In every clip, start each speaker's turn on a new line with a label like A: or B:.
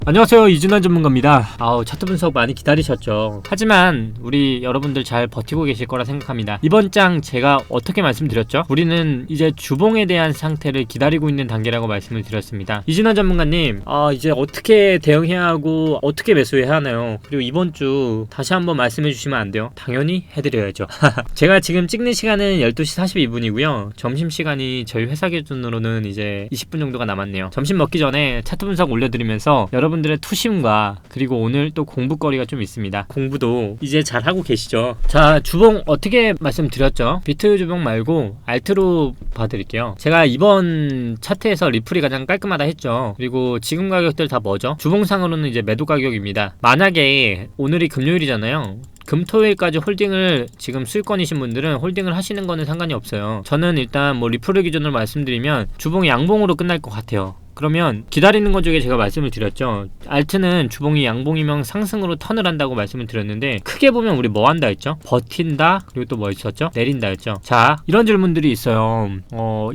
A: 안녕하세요, 이준환 전문가입니다. 차트 분석 많이 기다리셨죠. 하지만 우리 여러분들 잘 버티고 계실 거라 생각합니다. 이번 장 제가 어떻게 말씀드렸죠? 우리는 이제 주봉에 대한 상태를 기다리고 있는 단계라고 말씀을 드렸습니다. 이준환 전문가님, 이제 어떻게 대응해야 하고 어떻게 매수해야 하나요? 그리고 이번 주 다시 한번 말씀해 주시면 안 돼요? 당연히 해드려야죠. 제가 지금 찍는 시간은 12시 42분이고요 점심시간이 저희 회사 기준으로는 이제 20분 정도가 남았네요. 점심 먹기 전에 차트 분석 올려드리면서 여러분들의 투심과 그리고 오늘 또 공부거리가 좀 있습니다. 공부도 이제 잘 하고 계시죠? 자, 주봉 어떻게 말씀드렸죠? 비트 주봉 말고 알트로 봐드릴게요. 제가 이번 차트에서 리플이 가장 깔끔하다 했죠. 그리고 지금 가격들 다 뭐죠? 주봉상으로는 이제 매도 가격입니다. 만약에 오늘이 금요일이잖아요. 금토일까지 홀딩을 지금 수익권이신 분들은 홀딩을 하시는 거는 상관이 없어요. 저는 일단 뭐 리플을 기준으로 말씀드리면 주봉이 양봉으로 끝날 것 같아요. 그러면 기다리는 것 중에 제가 말씀을 드렸죠. 알트는 주봉이 양봉이면 상승으로 턴을 한다고 말씀을 드렸는데 크게 보면 우리 뭐 한다 했죠? 버틴다, 그리고 또 뭐 있었죠? 내린다 했죠. 자, 이런 질문들이 있어요.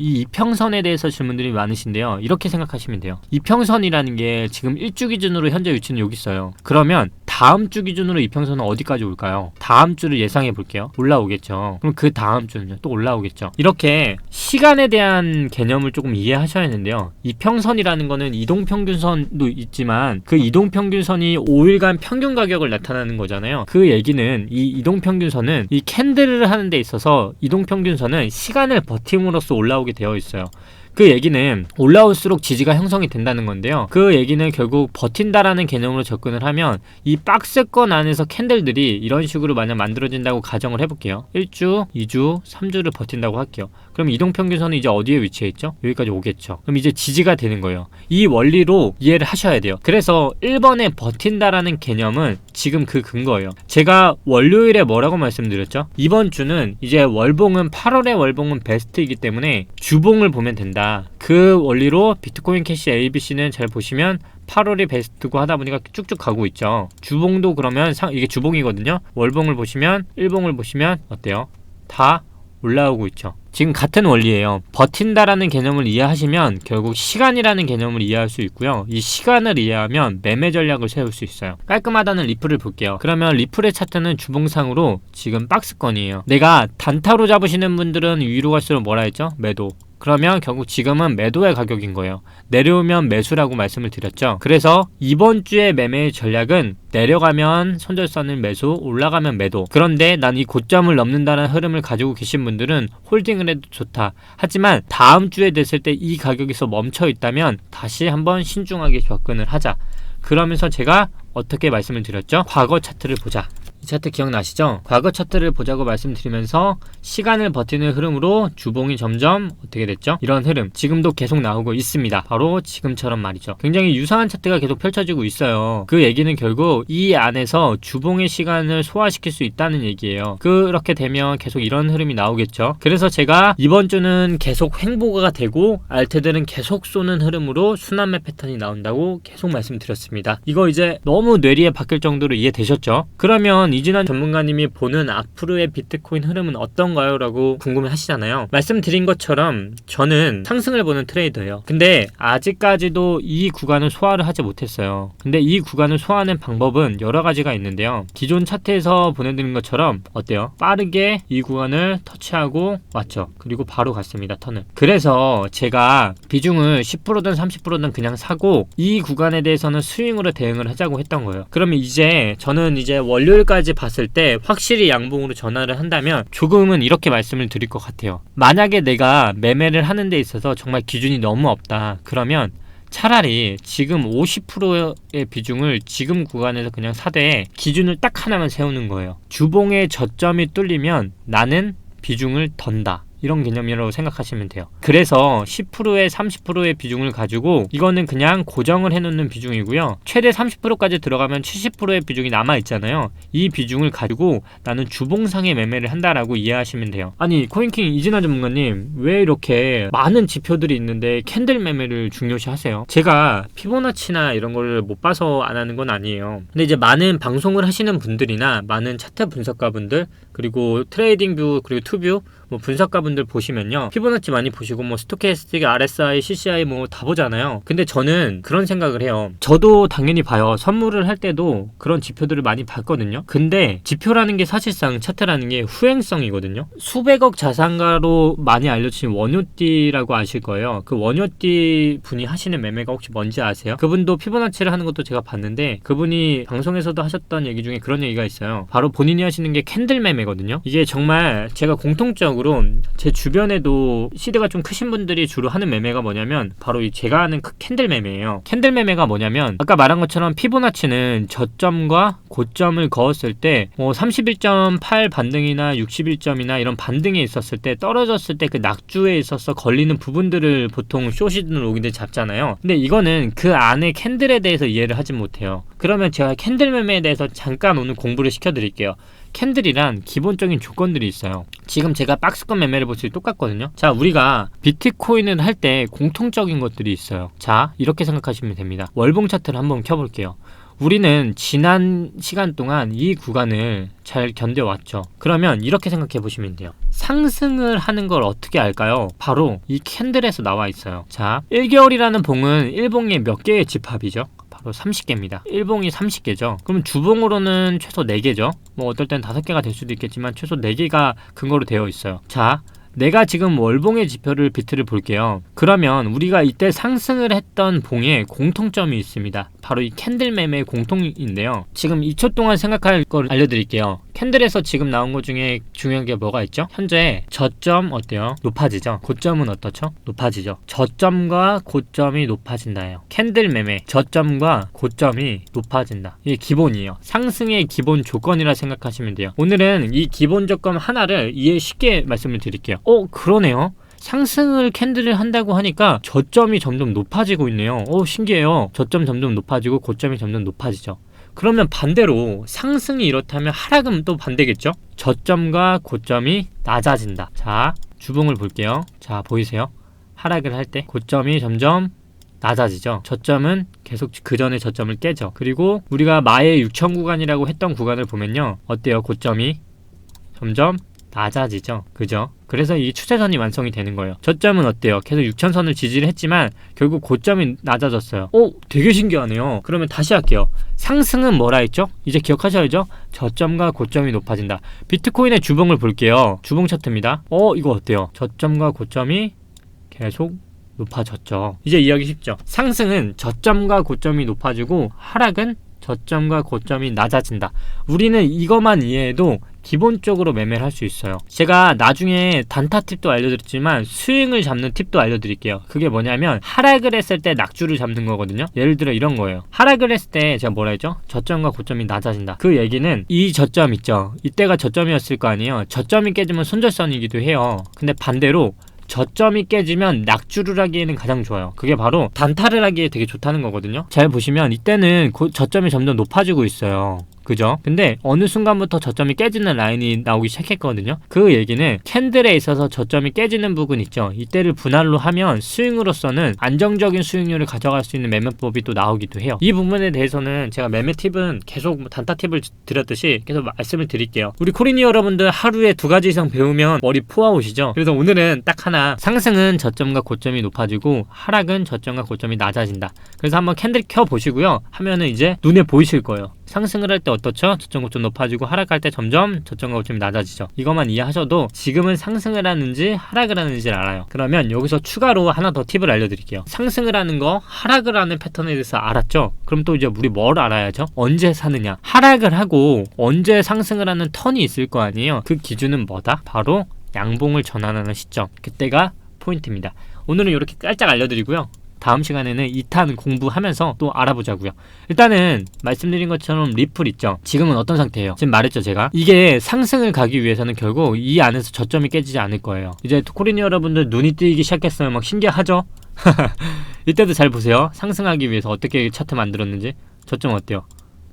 A: 이 이평선에 대해서 질문들이 많으신데요. 이렇게 생각하시면 돼요. 이평선이라는 게 지금 1주 기준으로 현재 위치는 여기 있어요. 그러면 다음 주 기준으로 이평선은 어디까지 올까요? 다음 주를 예상해 볼게요. 올라오겠죠. 그럼 그 다음 주는요? 또 올라오겠죠. 이렇게 시간에 대한 개념을 조금 이해하셔야 하는데요. 이평선이라는 거는 이동평균선도 있지만 그 이동평균선이 5일간 평균 가격을 나타나는 거잖아요. 그 얘기는 이 이동평균선은 이 캔들을 하는 데 있어서 이동평균선은 시간을 버팀으로써 올라오게 되어 있어요. 그 얘기는 올라올수록 지지가 형성이 된다는 건데요. 그 얘기는 결국 버틴다라는 개념으로 접근을 하면 이 박스권 안에서 캔들들이 이런 식으로 만약 만들어진다고 가정을 해볼게요. 1주, 2주, 3주를 버틴다고 할게요. 그럼 이동평균선은 이제 어디에 위치해 있죠? 여기까지 오겠죠. 그럼 이제 지지가 되는 거예요. 이 원리로 이해를 하셔야 돼요. 그래서 1번에 버틴다라는 개념은 지금 그 근거예요. 제가 월요일에 뭐라고 말씀드렸죠? 이번 주는 이제 월봉은 8월의 월봉은 베스트이기 때문에 주봉을 보면 된다. 그 원리로 비트코인 캐시 ABC는 잘 보시면 8월이 베스트고 하다 보니까 쭉쭉 가고 있죠. 주봉도 그러면 이게 주봉이거든요. 월봉을 보시면 1봉을 보시면 어때요? 다 올라오고 있죠. 지금 같은 원리예요. 버틴다라는 개념을 이해하시면 결국 시간이라는 개념을 이해할 수 있고요. 이 시간을 이해하면 매매 전략을 세울 수 있어요. 깔끔하다는 리플을 볼게요. 그러면 리플의 차트는 주봉상으로 지금 박스권이에요. 내가 단타로 잡으시는 분들은 위로 갈수록 뭐라 했죠? 매도. 그러면 결국 지금은 매도의 가격인 거예요. 내려오면 매수라고 말씀을 드렸죠. 그래서 이번 주의 매매 전략은 내려가면 손절선을 매수, 올라가면 매도. 그런데 난 이 고점을 넘는다는 흐름을 가지고 계신 분들은 홀딩을 해도 좋다. 하지만 다음 주에 됐을 때 이 가격에서 멈춰 있다면 다시 한번 신중하게 접근을 하자. 그러면서 제가 어떻게 말씀을 드렸죠? 과거 차트를 보자. 이 차트 기억나시죠? 과거 차트를 보자고 말씀드리면서 시간을 버티는 흐름으로 주봉이 점점 어떻게 됐죠? 이런 흐름 지금도 계속 나오고 있습니다. 바로 지금처럼 말이죠. 굉장히 유사한 차트가 계속 펼쳐지고 있어요. 그 얘기는 결국 이 안에서 주봉의 시간을 소화시킬 수 있다는 얘기예요. 그렇게 되면 계속 이런 흐름이 나오겠죠. 그래서 제가 이번 주는 계속 횡보가 되고 알트들은 계속 쏘는 흐름으로 순환매 패턴이 나온다고 계속 말씀드렸습니다. 이거 이제 너무 뇌리에 박힐 정도로 이해되셨죠? 그러면 이준환 전문가님이 보는 앞으로의 비트코인 흐름은 어떤가요? 라고 궁금해 하시잖아요. 말씀드린 것처럼 저는 상승을 보는 트레이더예요. 근데 아직까지도 이 구간을 소화를 하지 못했어요. 근데 이 구간을 소화하는 방법은 여러 가지가 있는데요. 기존 차트에서 보내드린 것처럼 어때요? 빠르게 이 구간을 터치하고 왔죠. 그리고 바로 갔습니다. 턴을. 그래서 제가 비중을 10%든 30%든 그냥 사고 이 구간에 대해서는 스윙으로 대응을 하자고 했던 거예요. 그러면 저는 이제 월요일까지 봤을 때 확실히 양봉으로 전환을 한다면 조금은 이렇게 말씀을 드릴 것 같아요. 만약에 내가 매매를 하는 데 있어서 정말 기준이 너무 없다. 그러면 차라리 지금 50%의 비중을 지금 구간에서 그냥 사되 기준을 딱 하나만 세우는 거예요. 주봉의 저점이 뚫리면 나는 비중을 던다. 이런 개념이라고 생각하시면 돼요. 그래서 10%에 30%의 비중을 가지고 이거는 그냥 고정을 해놓는 비중이고요. 최대 30%까지 들어가면 70%의 비중이 남아있잖아요. 이 비중을 가지고 나는 주봉상의 매매를 한다라고 이해하시면 돼요. 아니 코인킹 이진아 전문가님 왜 이렇게 많은 지표들이 있는데 캔들 매매를 중요시 하세요? 제가 피보나치나 이런 거를 못 봐서 안 하는 건 아니에요. 근데 이제 많은 방송을 하시는 분들이나 많은 차트 분석가 분들 그리고 트레이딩 뷰 그리고 투뷰 뭐 분석가분들 보시면요, 피보나치 많이 보시고 뭐 스토캐스틱, RSI, CCI 뭐 다 보잖아요. 근데 저는 그런 생각을 해요. 저도 당연히 봐요. 선물을 할 때도 그런 지표들을 많이 봤거든요. 근데 지표라는 게 사실상 차트라는 게 후행성이거든요. 수백억 자산가로 많이 알려진 원효띠라고 아실 거예요. 그 원효띠 분이 하시는 매매가 혹시 뭔지 아세요? 그분도 피보나치를 하는 것도 제가 봤는데, 그분이 방송에서도 하셨던 얘기 중에 그런 얘기가 있어요. 바로 본인이 하시는 게 캔들 매매거든요. 이게 정말 제가 공통적으로 제 주변에도 시드가 좀 크신 분들이 주로 하는 매매가 뭐냐면 바로 이 제가 하는 캔들 매매예요. 캔들 매매가 뭐냐면 아까 말한 것처럼 피보나치는 저점과 고점을 그었을 때 뭐 31.8 반등이나 61점이나 이런 반등에 있었을 때, 떨어졌을 때 그 낙주에 있어서 걸리는 부분들을 보통 쇼시드는 로기들 잡잖아요. 근데 이거는 그 안에 캔들에 대해서 이해를 하지 못해요. 그러면 제가 캔들 매매에 대해서 잠깐 오늘 공부를 시켜드릴게요. 캔들이란 기본적인 조건들이 있어요. 지금 제가 박스권 매매를 보실 때 똑같거든요. 자, 우리가 비트코인을 할 때 공통적인 것들이 있어요. 자, 이렇게 생각하시면 됩니다. 월봉 차트를 한번 켜볼게요. 우리는 지난 시간 동안 이 구간을 잘 견뎌왔죠. 그러면 이렇게 생각해 보시면 돼요. 상승을 하는 걸 어떻게 알까요? 바로 이 캔들에서 나와 있어요. 자, 1개월이라는 봉은 1봉에 몇 개의 집합이죠? 바로 30개입니다. 1봉이 30개죠. 그럼 주봉으로는 최소 4개죠. 뭐 어떨 땐 5개가 될 수도 있겠지만 최소 4개가 근거로 되어 있어요. 자, 내가 지금 월봉의 지표를 비트를 볼게요. 그러면 우리가 이때 상승을 했던 봉에 공통점이 있습니다. 바로 이 캔들 매매의 공통인데요. 지금 2초 동안 생각할 걸 알려드릴게요. 캔들에서 지금 나온 것 중에 중요한 게 뭐가 있죠? 현재 저점 어때요? 높아지죠? 고점은 어떻죠? 높아지죠? 저점과 고점이 높아진다예요. 캔들 매매, 저점과 고점이 높아진다. 이게 기본이에요. 상승의 기본 조건이라 생각하시면 돼요. 오늘은 이 기본 조건 하나를 이해 쉽게 말씀을 드릴게요. 그러네요. 상승을 캔들을 한다고 하니까 저점이 점점 높아지고 있네요. 신기해요. 저점 점점 높아지고 고점이 점점 높아지죠. 그러면 반대로 상승이 이렇다면 하락은 또 반대겠죠? 저점과 고점이 낮아진다. 자, 주봉을 볼게요. 자, 보이세요? 하락을 할 때 고점이 점점 낮아지죠. 저점은 계속 그 전에 저점을 깨죠. 그리고 우리가 마의 6천 구간이라고 했던 구간을 보면요, 어때요? 고점이 점점 낮아지죠. 그죠? 그래서 이 추세선이 완성이 되는 거예요. 저점은 어때요? 계속 6천선을 지지를 했지만 결국 고점이 낮아졌어요. 되게 신기하네요. 그러면 다시 할게요. 상승은 뭐라 했죠? 이제 기억하셔야죠? 저점과 고점이 높아진다. 비트코인의 주봉을 볼게요. 주봉 차트입니다. 이거 어때요? 저점과 고점이 계속 높아졌죠. 이제 이해하기 쉽죠? 상승은 저점과 고점이 높아지고 하락은 저점과 고점이 낮아진다. 우리는 이것만 이해해도 기본적으로 매매를 할 수 있어요. 제가 나중에 단타 팁도 알려드렸지만 스윙을 잡는 팁도 알려드릴게요. 그게 뭐냐면 하락을 했을 때 낙주를 잡는 거거든요. 예를 들어 이런 거예요. 하락을 했을 때 제가 뭐라 했죠? 저점과 고점이 낮아진다. 그 얘기는 이 저점 있죠? 이때가 저점이었을 거 아니에요. 저점이 깨지면 손절선이기도 해요. 근데 반대로 저점이 깨지면 낙주를 하기에는 가장 좋아요. 그게 바로 단타를 하기에 되게 좋다는 거거든요. 잘 보시면 이때는 저점이 점점 높아지고 있어요. 그죠? 근데 어느 순간부터 저점이 깨지는 라인이 나오기 시작했거든요. 그 얘기는 캔들에 있어서 저점이 깨지는 부분 있죠. 이때를 분할로 하면 스윙으로서는 안정적인 수익률을 가져갈 수 있는 매매법이 또 나오기도 해요. 이 부분에 대해서는 제가 매매 팁은 계속 단타 팁을 드렸듯이 계속 말씀을 드릴게요. 우리 코리니 여러분들 하루에 2가지 이상 배우면 머리 포아오시죠? 그래서 오늘은 딱 하나, 상승은 저점과 고점이 높아지고 하락은 저점과 고점이 낮아진다. 그래서 한번 캔들 켜 보시고요. 하면은 이제 눈에 보이실 거예요. 상승을 할 때 어떻죠? 저점 고점 높아지고 하락할 때 점점 저점과 고점이 낮아지죠. 이것만 이해하셔도 지금은 상승을 하는지 하락을 하는지를 알아요. 그러면 여기서 추가로 하나 더 팁을 알려드릴게요. 상승을 하는 거, 하락을 하는 패턴에 대해서 알았죠? 그럼 또 이제 우리 뭘 알아야죠? 언제 사느냐? 하락을 하고 언제 상승을 하는 턴이 있을 거 아니에요? 그 기준은 뭐다? 바로 양봉을 전환하는 시점. 그때가 포인트입니다. 오늘은 이렇게 깔짝 알려드리고요. 다음 시간에는 2탄 공부하면서 또 알아보자고요. 일단은 말씀드린 것처럼 리플 있죠. 지금은 어떤 상태예요? 지금 말했죠, 제가. 이게 상승을 가기 위해서는 결국 이 안에서 저점이 깨지지 않을 거예요. 이제 코리니 여러분들 눈이 뜨이기 시작했어요. 막 신기하죠? 이때도 잘 보세요. 상승하기 위해서 어떻게 차트 만들었는지. 저점 어때요?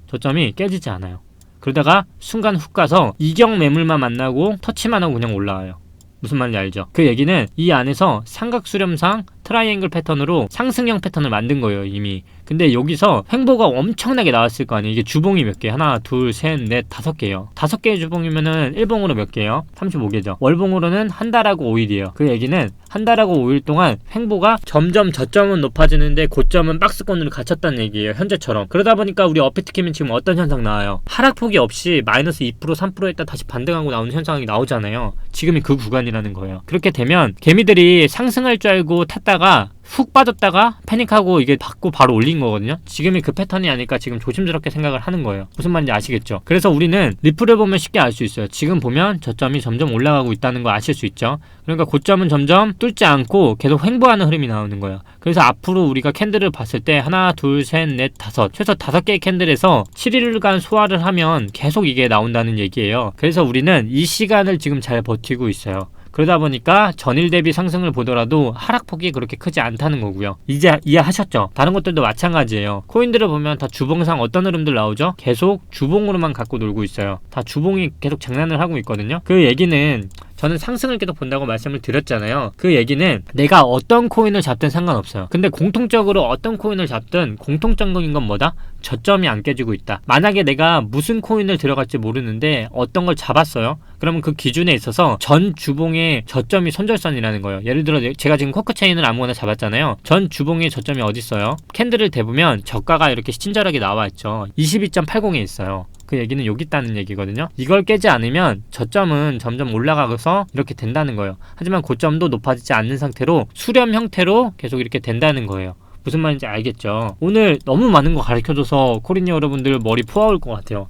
A: 저점이 깨지지 않아요. 그러다가 순간 훅 가서 이격 매물만 만나고 터치만 하고 그냥 올라와요. 무슨 말인지 알죠? 그 얘기는 이 안에서 삼각수렴상 트라이앵글 패턴으로 상승형 패턴을 만든 거예요 이미. 근데 여기서 횡보가 엄청나게 나왔을 거 아니에요. 이게 주봉이 몇 개? 하나, 둘, 셋, 넷, 5개예요. 5개의 주봉이면은 일봉으로 몇 개예요? 35개죠. 월봉으로는 한 달하고 5일이에요. 그 얘기는 한 달하고 5일 동안 횡보가 점점 저점은 높아지는데 고점은 박스권으로 갇혔다는 얘기예요. 현재처럼. 그러다 보니까 우리 어피트키면 지금 어떤 현상 나와요? 하락폭이 없이 마이너스 2% 3% 했다 다시 반등하고 나오는 현상이 나오잖아요. 지금이 그 구간이라는 거예요. 그렇게 되면 개미들이 상승할 줄 알고 탔다가 훅 빠졌다가 패닉하고 이게 받고 바로 올린 거거든요. 지금이 그 패턴이 아닐까 지금 조심스럽게 생각을 하는 거예요. 무슨 말인지 아시겠죠? 그래서 우리는 리플을 보면 쉽게 알 수 있어요. 지금 보면 저점이 점점 올라가고 있다는 거 아실 수 있죠. 그러니까 고점은 점점 뚫지 않고 계속 횡보하는 흐름이 나오는 거예요. 그래서 앞으로 우리가 캔들을 봤을 때 하나, 둘, 셋, 넷, 5 최소 5개의 캔들에서 7일간 소화를 하면 계속 이게 나온다는 얘기예요. 그래서 우리는 이 시간을 지금 잘 버티고 있어요. 그러다 보니까 전일 대비 상승을 보더라도 하락폭이 그렇게 크지 않다는 거고요. 이제 이해하셨죠? 다른 것들도 마찬가지예요. 코인들을 보면 다 주봉상 어떤 흐름들 나오죠? 계속 주봉으로만 갖고 놀고 있어요. 다 주봉이 계속 장난을 하고 있거든요. 그 얘기는 저는 상승을 계속 본다고 말씀을 드렸잖아요. 그 얘기는 내가 어떤 코인을 잡든 상관없어요. 근데 공통적으로 어떤 코인을 잡든 공통적인 건 뭐다? 저점이 안 깨지고 있다. 만약에 내가 무슨 코인을 들어갈지 모르는데 어떤 걸 잡았어요. 그러면 그 기준에 있어서 전 주봉의 저점이 손절선이라는 거예요. 예를 들어 제가 지금 코크체인을 아무거나 잡았잖아요. 전 주봉의 저점이 어디 있어요? 캔들을 대보면 저가가 이렇게 친절하게 나와 있죠. 22.80에 있어요. 그 얘기는 여기 있다는 얘기거든요. 이걸 깨지 않으면 저점은 점점 올라가서 이렇게 된다는 거예요. 하지만 고점도 높아지지 않는 상태로 수렴 형태로 계속 이렇게 된다는 거예요. 무슨 말인지 알겠죠? 오늘 너무 많은 거 가르쳐줘서 코린 여러분들 머리 푸아올 것 같아요.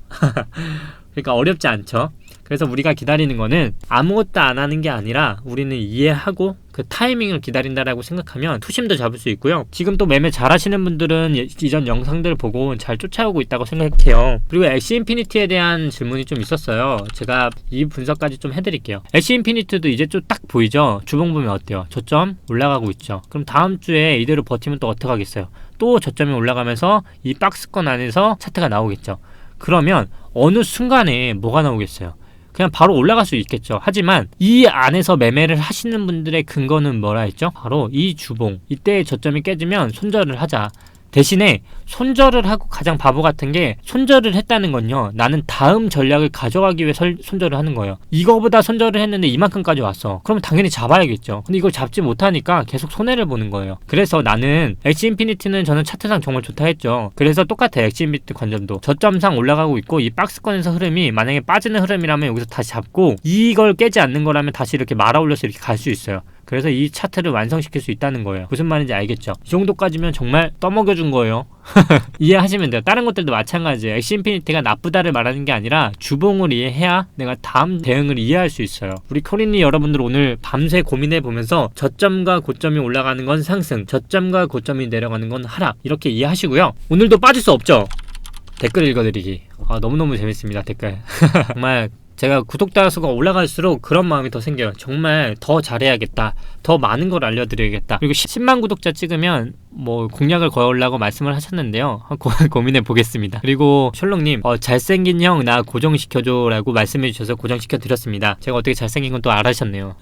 A: 그러니까 어렵지 않죠? 그래서 우리가 기다리는 거는 아무것도 안 하는 게 아니라 우리는 이해하고 그 타이밍을 기다린다라고 생각하면 투심도 잡을 수 있고요. 지금 또 매매 잘 하시는 분들은 이전 영상들 보고 잘 쫓아오고 있다고 생각해요. 그리고 엑시 인피니티에 대한 질문이 좀 있었어요. 제가 이 분석까지 좀 해드릴게요. 엑시 인피니티도 이제 좀 딱 보이죠? 주봉 보면 어때요? 저점 올라가고 있죠. 그럼 다음 주에 이대로 버티면 또 어떻게 하겠어요? 또 저점이 올라가면서 이 박스권 안에서 차트가 나오겠죠. 그러면 어느 순간에 뭐가 나오겠어요? 그냥 바로 올라갈 수 있겠죠. 하지만 이 안에서 매매를 하시는 분들의 근거는 뭐라 했죠? 바로 이 주봉. 이때 저점이 깨지면 손절을 하자. 대신에 손절을 하고 가장 바보 같은 게 손절을 했다는 건요. 나는 다음 전략을 가져가기 위해 손절을 하는 거예요. 이거보다 손절을 했는데 이만큼까지 왔어. 그럼 당연히 잡아야겠죠. 근데 이걸 잡지 못하니까 계속 손해를 보는 거예요. 그래서 나는 엑시 인피니티는 저는 차트상 정말 좋다 했죠. 그래서 똑같아. 엑시 인피니티 관점도 저점상 올라가고 있고 이 박스권에서 흐름이 만약에 빠지는 흐름이라면 여기서 다시 잡고 이걸 깨지 않는 거라면 다시 이렇게 말아 올려서 이렇게 갈 수 있어요. 그래서 이 차트를 완성시킬 수 있다는 거예요. 무슨 말인지 알겠죠? 이 정도까지면 정말 떠먹여준 거예요. 이해하시면 돼요. 다른 것들도 마찬가지예요. 엑시 인피니티가 나쁘다를 말하는 게 아니라 주봉을 이해해야 내가 다음 대응을 이해할 수 있어요. 우리 코린이 여러분들 오늘 밤새 고민해 보면서 저점과 고점이 올라가는 건 상승, 저점과 고점이 내려가는 건 하락, 이렇게 이해하시고요. 오늘도 빠질 수 없죠. 댓글 읽어드리기. 너무너무 재밌습니다. 댓글. 정말 제가 구독자 수가 올라갈수록 그런 마음이 더 생겨요. 정말 더 잘해야겠다. 더 많은 걸 알려드려야겠다. 그리고 10만 구독자 찍으면 뭐 공약을 걸으려고 말씀을 하셨는데요. 고민해 보겠습니다. 그리고 셜록님 잘생긴 형 나 고정시켜줘 라고 말씀해 주셔서 고정시켜 드렸습니다. 제가 어떻게 잘생긴 건 또 알아셨네요.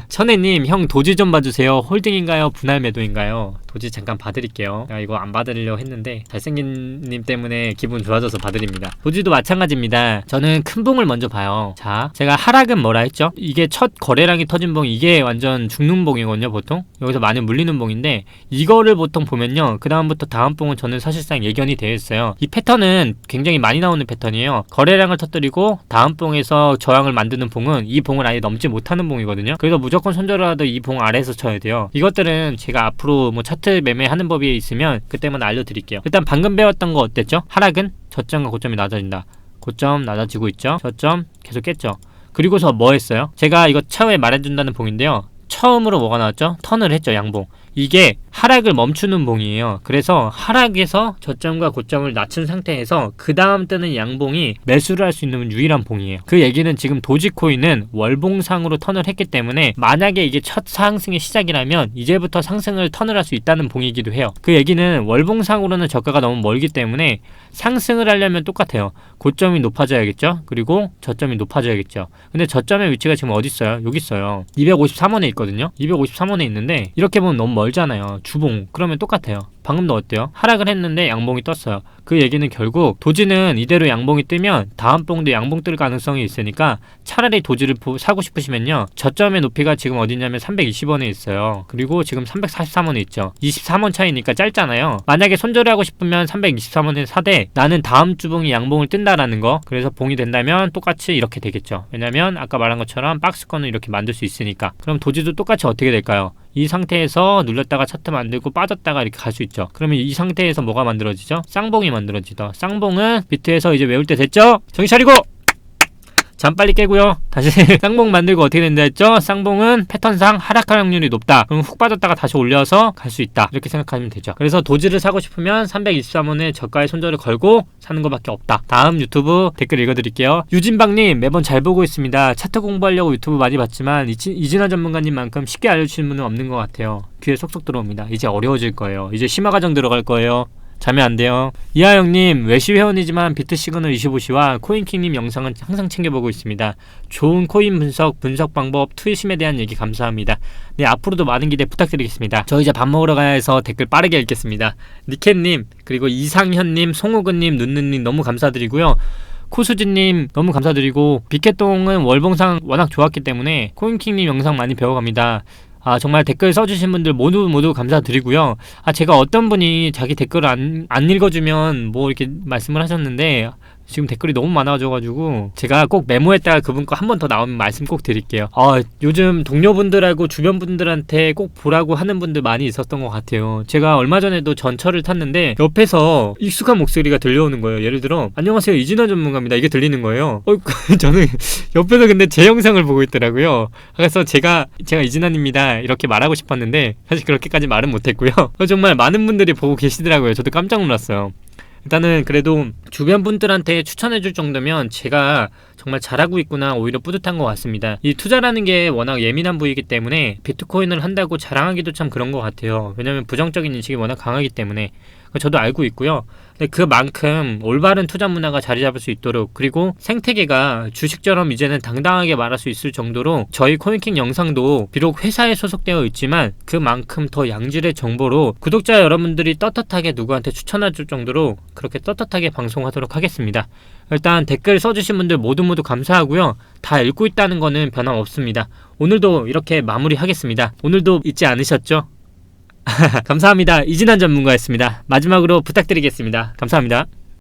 A: 천혜님 형 도지 좀 봐주세요. 홀딩인가요? 분할 매도인가요? 도지 잠깐 봐드릴게요. 제가 이거 안 봐드리려고 했는데 잘생긴 님 때문에 기분 좋아져서 봐드립니다. 도지도 마찬가지입니다. 저는 큰 봉을 먼저 봐요. 자, 제가 하락은 뭐라 했죠? 이게 첫 거래량이 터진 봉, 이게 완전 죽는 봉이거든요. 보통 여기서 많이 물리는 봉인데 이거를 보통 보면요, 그 다음부터 다음 봉은 저는 사실상 예견이 되어 있어요. 이 패턴은 굉장히 많이 나오는 패턴이에요. 거래량을 터뜨리고 다음 봉에서 저항을 만드는 봉은 이 봉을 아예 넘지 못하는 봉이거든요. 그래서 무조건 손절을 하도 이 봉 아래에서 쳐야 돼요. 이것들은 제가 앞으로 뭐 차트 매매하는 법이 있으면 그때만 알려드릴게요. 일단 방금 배웠던 거 어땠죠? 하락은 저점과 고점이 낮아진다. 고점 낮아지고 있죠. 저점 계속 깼죠. 그리고서 뭐 했어요? 제가 이거 차후에 말해준다는 봉인데요, 처음으로 뭐가 나왔죠? 턴을 했죠. 양봉. 이게 하락을 멈추는 봉이에요. 그래서 하락에서 저점과 고점을 낮춘 상태에서 그 다음 뜨는 양봉이 매수를 할 수 있는 유일한 봉이에요. 그 얘기는 지금 도지코인은 월봉상으로 턴을 했기 때문에 만약에 이게 첫 상승의 시작이라면 이제부터 상승을 턴을 할 수 있다는 봉이기도 해요. 그 얘기는 월봉상으로는 저가가 너무 멀기 때문에 상승을 하려면 똑같아요. 고점이 높아져야겠죠. 그리고 저점이 높아져야겠죠. 근데 저점의 위치가 지금 어디 있어요? 여기 있어요. 253원에 있거든요. 253원에 있는데 이렇게 보면 너무 멀잖아요. 주봉. 그러면 똑같아요. 방금도 어때요? 하락을 했는데 양봉이 떴어요. 그 얘기는 결국 도지는 이대로 양봉이 뜨면 다음 봉도 양봉 뜰 가능성이 있으니까 차라리 도지를 사고 싶으시면요, 저점의 높이가 지금 어디냐면 320원에 있어요. 그리고 지금 343원에 있죠. 23원 차이니까 짧잖아요. 만약에 손절을 하고 싶으면 323원에 사되 나는 다음 주봉이 양봉을 뜬다라는 거, 그래서 봉이 된다면 똑같이 이렇게 되겠죠. 왜냐면 아까 말한 것처럼 박스권을 이렇게 만들 수 있으니까. 그럼 도지도 똑같이 어떻게 될까요? 이 상태에서 눌렸다가 차트 만들고 빠졌다가 이렇게 갈 수 있죠. 그러면 이 상태에서 뭐가 만들어지죠? 쌍봉이 만들어지죠. 쌍봉은 비트에서 이제 외울 때 됐죠? 정신 차리고! 잠 빨리 깨고요. 다시 쌍봉 만들고 어떻게 된다 했죠? 쌍봉은 패턴상 하락할 확률이 높다. 그럼 훅 빠졌다가 다시 올려서 갈 수 있다. 이렇게 생각하면 되죠. 그래서 도지를 사고 싶으면 323원에 저가의 손절을 걸고 사는 것밖에 없다. 다음 유튜브 댓글 읽어드릴게요. 유진방님, 매번 잘 보고 있습니다. 차트 공부하려고 유튜브 많이 봤지만 이진아 전문가님만큼 쉽게 알려주시는 분은 없는 것 같아요. 귀에 쏙쏙 들어옵니다. 이제 어려워질 거예요. 이제 심화 과정 들어갈 거예요. 자면 안 돼요. 이하영님, 외시 회원이지만 비트 시그널 25시와 코인킹님 영상은 항상 챙겨보고 있습니다. 좋은 코인 분석 방법, 투심에 대한 얘기 감사합니다. 네, 앞으로도 많은 기대 부탁드리겠습니다. 저 이제 밥 먹으러 가야 해서 댓글 빠르게 읽겠습니다. 니켓님, 그리고 이상현님, 송호근님, 눈느님 너무 감사드리고요. 코수진님 너무 감사드리고, 빅캣동은 월봉상 워낙 좋았기 때문에 코인킹님 영상 많이 배워갑니다. 정말 댓글 써주신 분들 모두 감사드리고요. 제가 어떤 분이 자기 댓글을 안 읽어주면 뭐 이렇게 말씀을 하셨는데, 지금 댓글이 너무 많아져가지고 제가 꼭 메모했다가 그분 거 한 번 더 나오면 말씀 꼭 드릴게요. 요즘 동료분들하고 주변 분들한테 꼭 보라고 하는 분들 많이 있었던 것 같아요. 제가 얼마 전에도 전철을 탔는데 옆에서 익숙한 목소리가 들려오는 거예요. 예를 들어, 안녕하세요, 이진아 전문가입니다, 이게 들리는 거예요. 저는 옆에서 근데 제 영상을 보고 있더라고요. 그래서 제가 이진아입니다 이렇게 말하고 싶었는데 사실 그렇게까지 말은 못했고요. 정말 많은 분들이 보고 계시더라고요. 저도 깜짝 놀랐어요. 일단은 그래도 주변 분들한테 추천해줄 정도면 제가 정말 잘하고 있구나, 오히려 뿌듯한 것 같습니다. 이 투자라는 게 워낙 예민한 부위이기 때문에 비트코인을 한다고 자랑하기도 참 그런 것 같아요. 왜냐면 부정적인 인식이 워낙 강하기 때문에. 저도 알고 있고요. 근데 그만큼 올바른 투자 문화가 자리 잡을 수 있도록, 그리고 생태계가 주식처럼 이제는 당당하게 말할 수 있을 정도로 저희 코인킹 영상도 비록 회사에 소속되어 있지만 그만큼 더 양질의 정보로 구독자 여러분들이 떳떳하게 누구한테 추천해줄 정도로 그렇게 떳떳하게 방송하도록 하겠습니다. 일단 댓글 써주신 분들 모두 감사하고요. 다 읽고 있다는 거는 변함없습니다. 오늘도 이렇게 마무리하겠습니다. 오늘도 잊지 않으셨죠? 감사합니다. 이진환 전문가였습니다. 마지막으로 부탁드리겠습니다. 감사합니다.